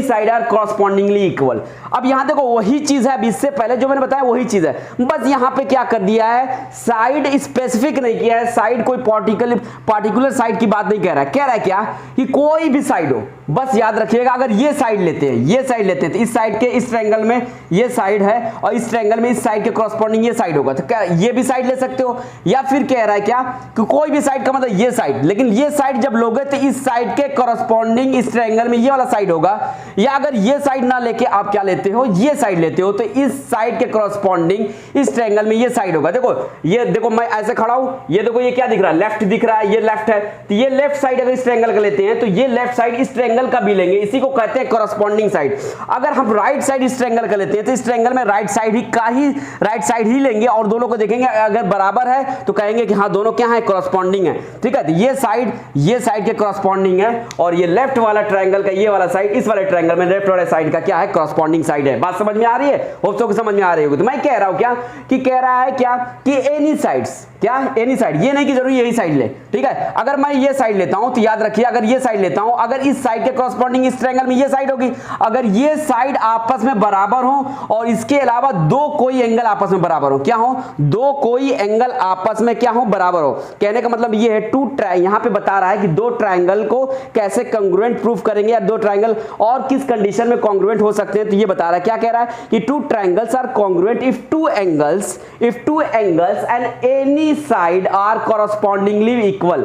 side are correspondingly equal. अब यहां देखो वही चीज है, अब इससे पहले जो मैंने बताया वही चीज है, बस यहां पे क्या कर दिया है, साइड स्पेसिफिक नहीं किया है, साइड कोई पार्टिकुलर साइड की बात नहीं कह रहा है। कह रहा है क्या कि कोई भी साइड हो, बस याद रखिएगा अगर ये साइड लेते हैं, ये साइड लेते हैं, तो इस साइड के इस ट्रायंगल में ये साइड है और इस ट्रायंगल में इस साइड के कॉरस्पॉन्डिंग ये साइड होगा, तो क्या ये भी साइड ले सकते हो। या फिर कह रहा है क्या कि कोई भी साइड का मतलब ये साइड, लेकिन ये साइड जब लोगे तो इस साइड के कॉरस्पॉन्डिंग इस ट्रायंगल में ये वाला साइड होगा, या अगर ये साइड ना लेके आप क्या लेते हो, ये साइड लेते हो, तो इस साइड के कॉरस्पॉन्डिंग इस ट्रायंगल में ये साइड होगा। देखो ये देखो मैं ऐसे खड़ा हूं, ये देखो ये क्या दिख रहा है, लेफ्ट दिख रहा है, ये लेफ्ट है, तो ये लेफ्ट साइड अगर इस ट्रायंगल का लेते हैं तो ये लेफ्ट साइड इस ट्रायंगल का भी लेंगे, इसी को कहते हैं कॉरस्पॉन्डिंग साइड। अगर हम राइट साइड इस ट्रायंगल का लेते हैं तो इस ट्रायंगल में राइट साइड ही लेंगे और दोनों को देखेंगे, अगर बराबर है तो कहेंगे कि हाँ दोनों क्या है, कॉरस्पॉन्डिंग है। ठीक है, तो ये साइड के कॉरस्पॉन्डिंग है और ये लेफ्ट वाला ट्रायंगल का ये वाला साइड इस वाले ट्रायंगल में लेफ्ट वाले साइड का क्या है, कॉरस्पॉन्डिंग साइड है। बात समझ में आ रही है, होप्स को समझ में आ रही होगी। तो मैं कह रहा हूं क्या कि कह रहा है क्या कि एनी साइड्स, क्या एनी साइड, ये नहीं कि जरूरी यही साइड ले। ठीक है, अगर मैं ये साइड लेता हूं तो याद रखिए अगर ये साइड लेता हूं, अगर इस साइड के कॉरस्पॉन्डिंग इस ट्रायंगल में ये साइड होगी, अगर ये साइड आपस में बराबर हो और इसके अलावा दो कोई एंगल आपस में बराबर हो, क्या हो, दो कोई एंगल आपस में क्या हो, बराबर हो। कहने का मतलब ये है टू यहां पे बता रहा है कि दो ट्रायंगल को कैसे कॉन्ग्रुएंट प्रूफ करेंगे या दो ट्रायंगल और किस कंडीशन में कॉन्ग्रुएंट हो सकते हैं। तो ये बता रहा है, क्या कह रहा है कि two triangles are congruent if two angles and any side are correspondingly equal.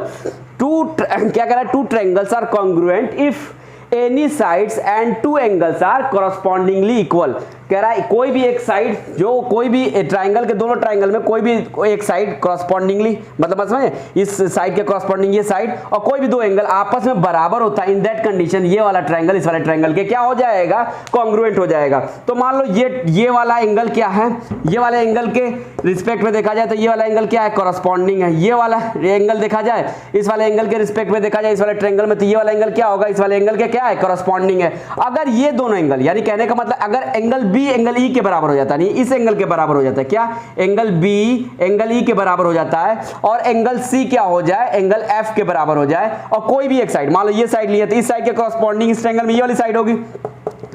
क्या कह रहा है, two triangles are congruent if any sides and two angles are correspondingly equal. कह रहा है कोई भी एक साइड, जो कोई भी ट्राइंगल के दोनों ट्राइंगल में कोई भी एक साइड कॉरस्पॉन्डिंगली, मतलब समझे, इस साइड के कॉरस्पॉन्डिंग ये साइड, और कोई भी दो एंगल आपस में बराबर होता है, इन दैट कंडीशन ये वाला ट्राइंगल इस वाले ट्राइंगल के क्या हो जाएगा, कॉन्ग्रुएंट हो जाएगा। तो मान लो ये वाला एंगल क्या है, ये वाले एंगल के रिस्पेक्ट में देखा जाए तो ये वाला एंगल क्या है, कॉरस्पॉन्डिंग है। ये वाला एंगल देखा जाए इस वाले एंगल के रिस्पेक्ट में देखा जाए इस वाले ट्रायंगल में, तो ये वाला एंगल क्या होगा, इस वाले एंगल के क्या है, कॉरस्पॉन्डिंग है। अगर ये दोनों एंगल, यानी कहने का मतलब अगर एंगल बी एंगल ई के बराबर हो जाता है, इस एंगल के बराबर हो जाता है, क्या एंगल बी एंगल ई के बराबर हो जाता है, और एंगल सी क्या हो जाए, एंगल एफ के बराबर हो जाए, और कोई भी एक साइड, मान लो ये साइड लिया तो इस साइड के कॉरस्पॉन्डिंग इस ट्रायंगल में ये वाली साइड होगी,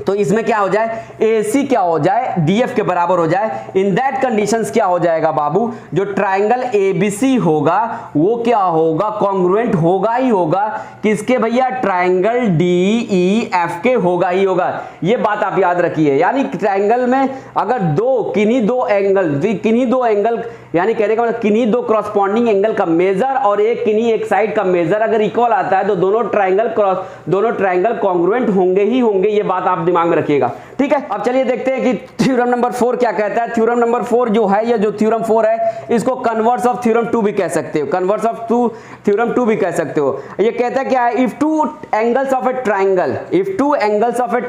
तो इसमें क्या हो जाए, AC क्या हो जाए, DF के बराबर हो जाए। इन दैट कंडीशंस क्या हो जाएगा बाबू, जो ट्रायंगल ABC होगा वो क्या होगा, कॉन्ग्रुएंट होगा ही होगा किसके भैया, ट्रायंगल DEF के होगा ही होगा। ये बात आप याद रखिए, यानी ट्रायंगल में अगर किन्हीं दो एंगल यानी कहने का मतलब किन्हीं दो कॉरस्पॉन्डिंग एंगल का मेजर और किन्हीं एक साइड का मेजर अगर इक्वल आता है तो दोनों ट्रायंगल कॉन्ग्रुएंट होंगे ही होंगे। ये बात आप दिमाग में रखिएगा, ठीक है। अब चलिए देखते हैं कि थ्योरम नंबर 4 क्या कहता है। थ्योरम नंबर 4 जो है, ये जो थ्योरम 4 है इसको कन्वर्स ऑफ थ्योरम 2 भी कह सकते हो, कन्वर्स ऑफ थ्योरम 2 भी कह सकते हो। ये कहता है क्या है, if two angles of a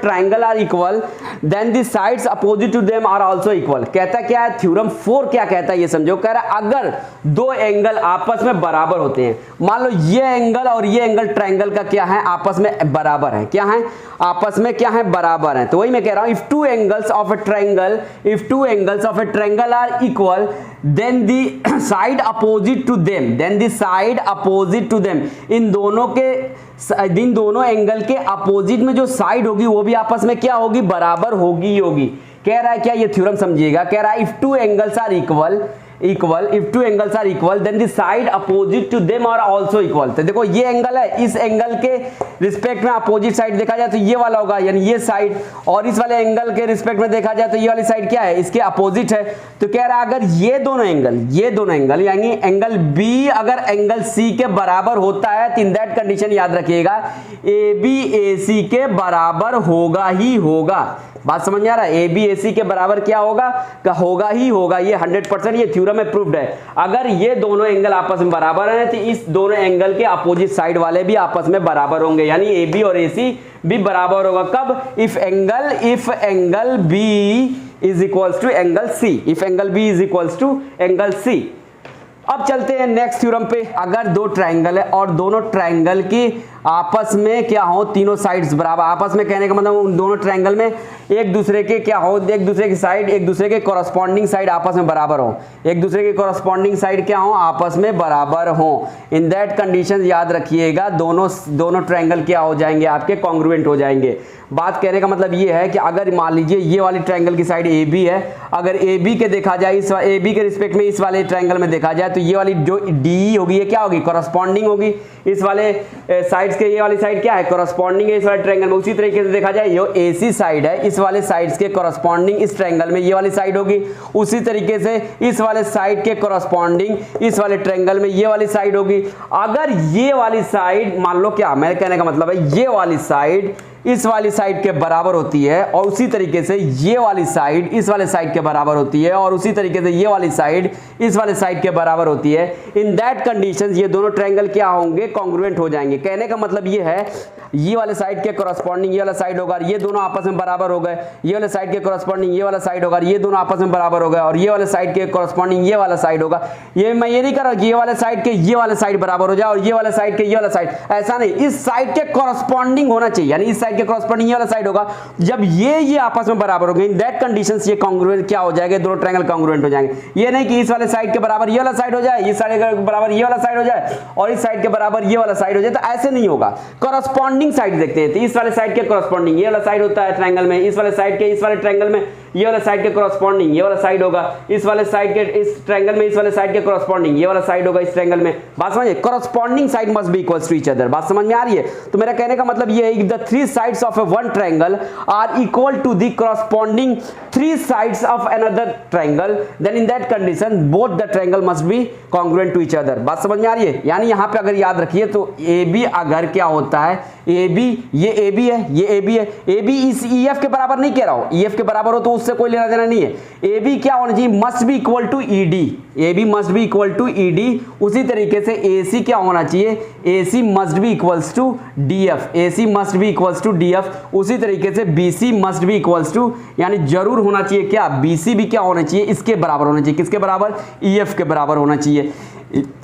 triangle are equal then the sides opposite to them are also equal. कहता क्या है थ्योरम 4 क्या कहता है ये समझो। कह रहा है अगर दो एंगल आपस में बराबर होते हैं, मान लो ये एंगल और ये एंगल ट्रायंगल का क्या है, आपस में बराबर है, क्या है, आपस में क्या है, बराबर है। तो वही मैं कह रहा हूं, if two angles of a triangle are equal then the side opposite to them, इन दोनों एंगल के अपोजिट में जो साइड होगी वो भी आपस में क्या होगी, बराबर होगी ही होगी। कह रहा है क्या, ये थ्योरम समझिएगा। कह रहा है if two angles are equal then the side opposite to them are also equal. तो देखो ये एंगल है, इस एंगल के रिस्पेक्ट में अपोजिट साइड देखा जाए तो ये वाला होगा, यानी ये साइड, और इस वाले एंगल के रिस्पेक्ट में देखा जाए तो ये वाली साइड क्या है, इसके अपोजिट है। तो कह रहा है अगर ये दोनों एंगल यानी एंगल बी अगर एंगल सी के बराबर होता है तो इन दैट कंडीशन याद रखिएगा AB AC के बराबर होगा ही होगा। बात समझ में आ रहा है, AB AC के बराबर क्या होगा, होगा ही होगा। ये 100% ये थ्योरम में प्रूव्ड है। अगर ये दोनों एंगल आपस में बराबर हैं तो इस दोनों एंगल के अपोजिट साइड वाले भी आपस में बराबर होंगे, यानी AB और AC भी बराबर होगा। कब, if angle B is equals to angle C। अब चलते हैं नेक्स्ट थ्योरम पे। अगर दो ट्रायंगल है और दोनों ट्रायंगल की आपस में क्या हो, तीनों साइड्स बराबर, आपस में कहने का मतलब उन दोनों ट्रायंगल में एक दूसरे के क्या हो, एक दूसरे की साइड, एक दूसरे के कॉरस्पॉन्डिंग साइड आपस में बराबर हो, एक दूसरे के कॉरस्पॉन्डिंग साइड क्या हो, आपस में बराबर हो। इन दैट कंडीशन याद रखिएगा दोनों ट्रायंगल क्या हो जाएंगे, आपके कॉन्ग्रुएंट हो जाएंगे। बात कहने का मतलब ये है कि अगर मान लीजिए ये वाली ट्रायंगल की साइड AB है, अगर AB के देखा जाए, इस AB के रिस्पेक्ट में इस वाले ट्रायंगल में देखा जाए तो ये वाली जो DE होगी ये क्या होगी, कॉरस्पॉन्डिंग होगी। इस वाले साइड्स के ये वाली साइड क्या है, कॉरस्पॉन्डिंग है इस वाले ट्रायंगल में। उसी तरीके से देखा जाए ये AC साइड है, इस वाले साइड्स के कॉरस्पॉन्डिंग इस ट्रायंगल में ये वाली साइड होगी। उसी तरीके से इस वाले साइड के कॉरस्पॉन्डिंग इस वाले ट्रायंगल में ये वाली साइड होगी। अगर ये वाली साइड मान लो, क्या मेरे कहने का मतलब है, ये वाली साइड इस वाली साइड के बराबर होती है और उसी तरीके से ये वाली साइड इस वाले साइड के बराबर होती है और उसी तरीके से ये वाली साइड इस वाले साइड के बराबर होती है। इन दैट कंडीशंस ये दोनों ट्रायंगल क्या होंगे, कॉन्ग्रुएंट हो जाएंगे। कहने का मतलब ये है, ये वाले साइड के कॉरस्पॉन्डिंग ये वाला साइड होगा, ये दोनों आपस में बराबर हो गए। ये वाले साइड के कॉरस्पॉन्डिंग ये वाला साइड होगा, ये दोनों आपस में बराबर हो गए। और ये वाले साइड के कॉरस्पॉन्डिंग ये वाला साइड होगा। ये मैं ये नहीं कर रहा ये वाले साइड के ये वाला साइड बराबर हो जाए और ये वाले साइड के ये वाला साइड, ऐसा नहीं, इस साइड के कॉरस्पॉन्डिंग होना चाहिए, यानी इस साइड के कॉरस्पॉन्डिंग ये वाला साइड होगा। जब ये आपस में बराबर हो गए, इन दैट कंडीशंस ये कॉन्ग्रुएंट क्या हो जाएंगे, दोनों ट्रायंगल कॉन्ग्रुएंट हो जाएंगे। ये नहीं कि इस वाले साइड के बराबर ये वाला साइड हो जाए, इस साइड के बराबर ये वाला साइड हो जाए और इस साइड के बराबर ये वाला साइड हो जाए, तो ऐसे नहीं होगा। कॉरस्पॉन्डिंग साइड देखते हैं, तो इस वाले साइड के कॉरस्पॉन्डिंग ये वाला साइड होता है ट्रायंगल में, इस वाले साइड के इस वाले ट्रायंगल में ये वाला साइड के कॉरस्पॉन्डिंग ये वाला साइड होगा, इस वाले साइड के, इस ट्रायंगल में इस वाले साइड के कॉरस्पॉन्डिंग ये वाला साइड होगा इस ट्रायंगल में। बात समझिए, corresponding side must be equals to each other. बात समझ में आ रही है? तो मेरा कहने का मतलब ये है, the three sides of a one triangle are equal to the corresponding three sides of another triangle, then in that condition both the triangle must be congruent to each other. बात समझ में आ रही है? यानी यहाँ पे अगर याद रखिए तो ए बी अगर क्या होता है, ए बी, ये ए बी है, ये ए बी है, ए बी इस ई एफ के बराबर नहीं कह रहा हूं, ई एफ के बराबर हो तो उससे कोई लेना देना नहीं है। ए बी क्या होना चाहिए, must be equal to E D, A B must be equal to E D. उसी तरीके से ए सी क्या होना चाहिए, A C must be equals to D F, A C must be equals to D F. उसी तरीके से B C must be equals to, यानी जरूर होना चाहिए क्या, बी सी भी क्या होना चाहिए, इसके बराबर होना चाहिए, किसके बराबर, ई एफ के बराबर होना चाहिए।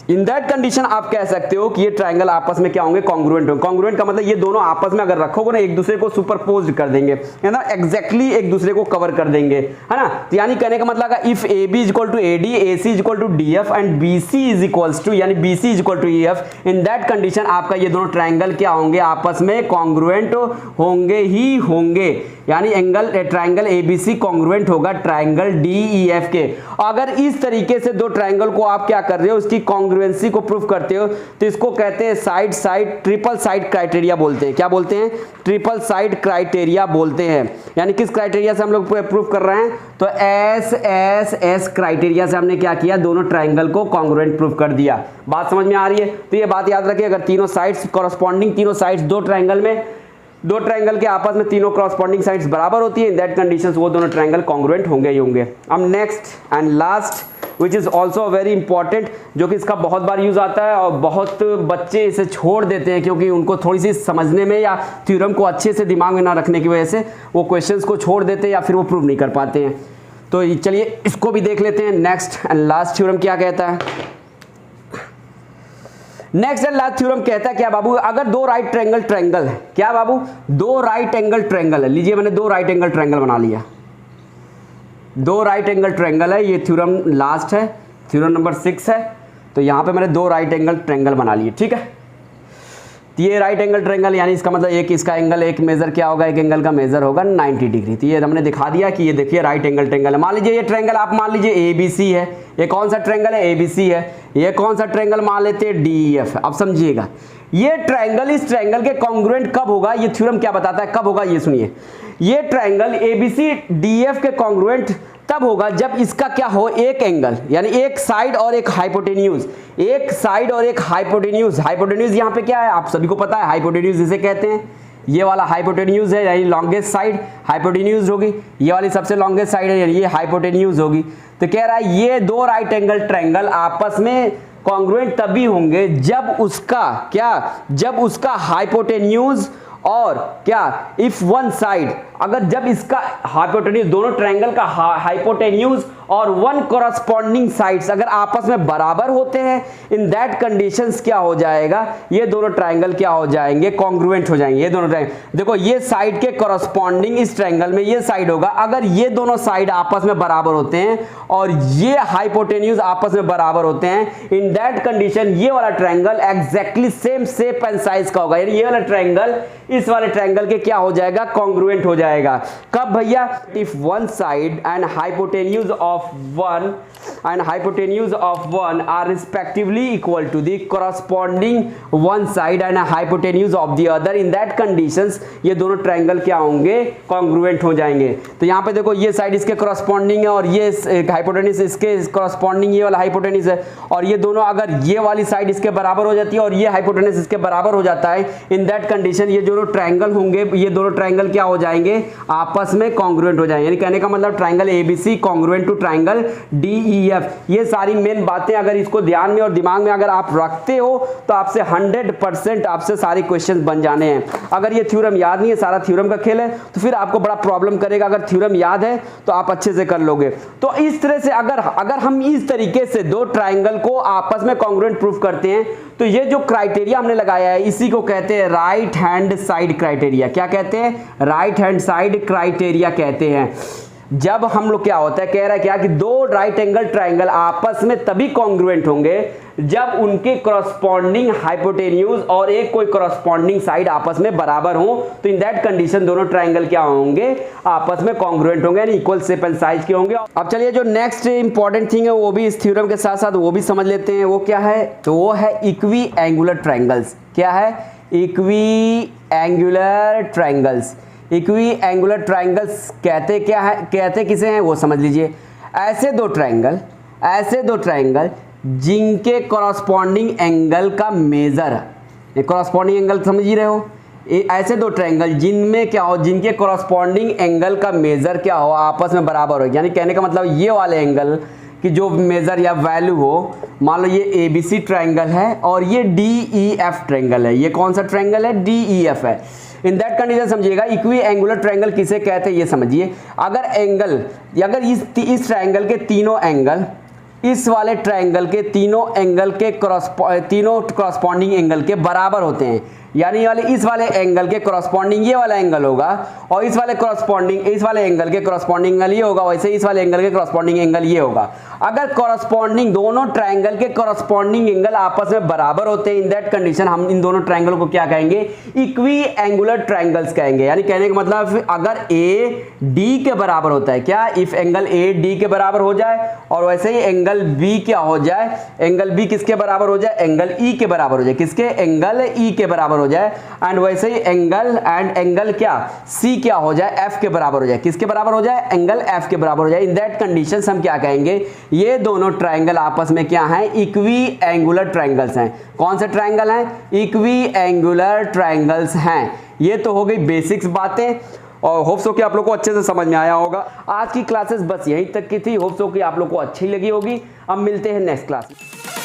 इन दैट कंडीशन आप कह सकते हो कि ये ट्रायंगल आपस में क्या होंगे, कॉन्ग्रुएंट होंगे। कॉन्ग्रुएंट का मतलब ये दोनों आपस में अगर रखोगे ना, एक दूसरे को सुपरपोज कर देंगे, है ना, एग्जैक्टली एक दूसरे को कवर कर देंगे, है ना। तो यानी कहने का मतलब if A B is equal to A D, A C is equal to D F and B C is equals to, यानी B C is equal to E F, in that condition आपका ये दोनों triangle क्या होंगे, आपस में congruent होंगे ही होंगे। यानी एंगल ट्रायंगल एबीसी कॉन्ग्रुएंट होगा ट्रायंगल डीईएफ के। अगर इस तरीके से दो ट्रायंगल को आप क्या कर रहे हो, उसकी कॉन्ग्रुएंसी को प्रूफ करते हो, तो इसको कहते हैं side side triple side criteria बोलते हैं। क्या बोलते हैं, ट्रिपल साइड क्राइटेरिया बोलते हैं। यानी किस क्राइटेरिया से हम लोग प्रूफ कर रहे हैं, तो एस एस एस क्राइटेरिया से हमने क्या किया, दोनों ट्रायंगल को कॉन्ग्रुएंट प्रूफ कर दिया। बात समझ में आ रही है? तो ये बात याद रखिए, अगर तीनों साइड्स कॉरस्पॉन्डिंग, तीनों साइड्स दो ट्रायंगल में, दो ट्रायंगल के आपस में तीनों कॉरस्पॉन्डिंग साइड्स बराबर होती है, इन दैट कंडीशंस वो दोनों ट्रायंगल कॉन्ग्रुएंट होंगे ही होंगे। अब next and last which is also very important, जो कि इसका बहुत बार यूज आता है और बहुत बच्चे इसे छोड़ देते हैं क्योंकि उनको थोड़ी सी समझने में या थ्योरम को अच्छे से दिमाग में ना रखने की वजह से वो क्वेश्चंस को छोड़ देते हैं या फिर वो प्रूव नहीं कर पाते हैं। तो चलिए इसको भी देख लेते हैं। नेक्स्ट एंड लास्ट थ्योरम क्या कहता है, नेक्स्ट एंड लास्ट थ्योरम कहता है क्या बाबू, अगर दो राइट ट्रायंगल ट्रायंगल है, क्या बाबू, दो राइट एंगल ट्रायंगल है, लीजिए मैंने दो राइट एंगल ट्रायंगल बना लिया, दो राइट एंगल ट्रायंगल है, ये थ्योरम लास्ट है, थ्योरम नंबर 6 है। तो यहां पे मैंने दो राइट एंगल ट्रायंगल बना लिए, ठीक है। तो ये राइट एंगल ट्रायंगल, यानी इसका मतलब एक इसका एंगल, एक मेजर क्या होगा, एक एंगल का मेजर होगा 90 डिग्री। तो ये हमने दिखा दिया कि ये देखिए राइट एंगल ट्रायंगल है। मान लीजिए ये ट्रायंगल आप मान लीजिए एबीसी है, ये कौन सा ट्रायंगल है, एबीसी है। ये कौन सा ट्रायंगल मान लेते हैं, डीईएफ। अब समझिएगा, ये ट्रायंगल इस ट्रायंगल के कॉन्ग्रुएंट कब होगा, ये थ्योरम क्या बताता है कब होगा, ये सुनिए। ये ट्रायंगल एबीसी डीएफ के कॉन्ग्रुएंट तब होगा जब इसका क्या हो, एक एंगल, यानी एक साइड और एक हाइपोटेन्यूज, एक साइड और एक हाइपोटेन्यूज। हाइपोटेन्यूज यहाँ पे क्या है, आप सभी को पता है, हाइपोटेन्यूज इसे कहते हैं। ये वाला हाइपोटेन्यूज है, यानी लॉन्गेस्ट साइड हाइपोटेन्यूज होगी, ये वाली सबसे लॉन्गेस्ट साइड है, यानी ये हाइपोटेन्यूज होगी। तो कह रहा है ये दो राइट एंगल ट्रायंगल आपस में कॉन्ग्रुएंट तभी होंगे जब उसका क्या, जब उसका हाइपोटेन्यूज और क्या, इफ वन साइड, अगर जब इसका हाइपोटेन्यूज, दोनों ट्रायंगल का हाइपोटेन्यूज और वन कॉरस्पॉन्डिंग साइड्स अगर आपस में बराबर होते हैं, इन दैट कंडीशंस क्या हो जाएगा, ये दोनों ट्रायंगल क्या हो जाएंगे, कॉन्ग्रुएंट हो जाएंगे। ये दोनों ट्रायंगल देखो, ये साइड के कॉरस्पॉन्डिंग इस ट्रायंगल में ये साइड होगा, अगर ये दोनों साइड आपस में बराबर होते हैं और ये हाइपोटेन्यूज आपस में बराबर होते हैं, इन दैट कंडीशन ये वाला triangle exactly same shape and size का होगा, यानी ये वाला ट्रायंगल इस वाले ट्रायंगल के क्या हो जाएगा, कॉन्ग्रुएंट हो जाएगा। कब भैया, if one side and hypotenuse of one are respectively equal to the corresponding one side and hypotenuse of the other, in that conditions ये दोनों ट्रायंगल क्या होंगे, कॉन्ग्रुएंट हो जाएंगे। तो यहाँ पे देखो, ये साइड इसके कॉरस्पॉन्डिंग है और ये हाइपोटेन्यूज इसके कॉरस्पॉन्डिंग, ये वाला हाइपोटेन्यूज है, और ये दोनों अगर ये वाली साइड इसके बराबर हो जाती है और ये हाइपोटेन्यूज इसके बराबर हो जाता है, इन दैट कंडीशन ये दोनों ट्रायंगल होंगे, ये दोनों ट्रायंगल क्या हो जाएंगे, आपस में कॉन्ग्रुएंट हो जाएंगे। यानी कहने का मतलब triangle ABC congruent to triangle DEF. ये सारी मेन बातें अगर इसको ध्यान में और दिमाग में अगर आप रखते हो तो आपसे 100% आपसे सारे क्वेश्चन बन जाने हैं। अगर ये थ्योरम याद नहीं है, सारा थ्योरम का खेल है, तो फिर आपको बड़ा प्रॉब्लम करेगा। अगर थ्योरम याद है तो आप अच्छे से कर लोगे। तो इस तरह से अगर हम इस तरीके से दो ट्रायंगल को आपस में कॉन्ग्रुएंट प्रूफ करते हैं, तो ये जो क्राइटेरिया हमने लगाया है इसी को कहते हैं राइट हैंड साइड क्राइटेरिया। क्या कहते हैं, राइट हैंड साइड क्राइटेरिया कहते हैं। जब हम लोग क्या होता है, कह रहा है क्या कि दो राइट एंगल ट्राइंगल आपस में तभी कॉन्ग्रुएंट होंगे जब उनके करस्पॉन्डिंग हाइपोटेन्यूज और एक कोई करस्पॉन्डिंग साइड आपस में बराबर हो। तो इन दैट कंडीशन दोनों ट्राइंगल क्या होंगे, आपस में कॉन्ग्रुएंट होंगे, यानी इक्वल शेप एंड साइज के होंगे। अब चलिए जो नेक्स्ट इंपॉर्टेंट थिंग है वो भी इस थ्योरम के साथ साथ वो भी समझ लेते हैं। वो क्या है, तो वो है इक्वी एंगुलर ट्राइंगल्स। क्या है, equi angular triangles. Equi angular triangles कहते क्या है, कहते किसे हैं वो समझ लीजिए। ऐसे दो ट्राइंगल जिनके कॉरस्पॉन्डिंग एंगल का मेजर, कॉरस्पॉन्डिंग एंगल समझ ही रहे हो, ऐसे दो ट्राइंगल जिनमें क्या हो, जिनके कॉरस्पॉन्डिंग एंगल का मेजर क्या हो, आपस में बराबर हो। यानी कहने का मतलब ये वाले एंगल कि जो मेजर या वैल्यू हो, मान लो ये ABC ट्राइंगल है और ये DEF ट्राइंगल है। ये कौन सा ट्राइंगल है, DEF है। इन दैट कंडीशन समझिएगा इक्वी एंगुलर ट्राइंगल किसे कहते हैं ये समझिए। अगर इस ट्राइंगल के तीनों एंगल इस वाले ट्राइंगल के तीनों एंगल के तीनों कॉरस्पॉन्डिंग एंगल के बराबर होते हैं, यानी इस वाले एंगल के कॉरस्पॉन्डिंग ये वाला एंगल होगा और इस वाले एंगल के कॉरस्पॉन्डिंग एंगल ये होगा, वैसे इस वाले एंगल के कॉरस्पॉन्डिंग एंगल ये होगा। अगर कॉरस्पॉन्डिंग दोनों ट्राइंगल के कॉरस्पॉन्डिंग एंगल आपस में बराबर होते हैं, इन दैट कंडीशन हम इन दोनों ट्राइंगल को क्या कहेंगे, इक्वी एंगुलर ट्राइंगल्स कहेंगे। यानी कहने का मतलब अगर AD के बराबर होता है, क्या, इफ एंगल AD के बराबर हो जाए और वैसे ही एंगल B क्या हो जाए, एंगल B किसके बराबर हो जाए, एंगल E के बराबर हो जाए, किसके, एंगल E के बराबर हो जाए, एंड वैसे ही एंगल क्या, C क्या हो जाए, F के बराबर हो जाए, किसके बराबर हो जाए, एंगल F के बराबर हो जाए। इन दैट कंडीशन हम क्या कहेंगे, ये दोनों ट्राइंगल आपस में क्या हैं, इक्वी एंगुलर ट्राइंगल्स हैं। कौन से ट्राइंगल हैं, इक्वी एंगुलर ट्राइंगल्स हैं। ये तो हो गई बेसिक्स बातें और होप सो कि आप लोग को अच्छे से समझ में आया होगा। आज की क्लासेस बस यहीं तक की थी, होप सो कि आप लोग को अच्छी लगी होगी। अब मिलते हैं नेक्स्ट क्लास में।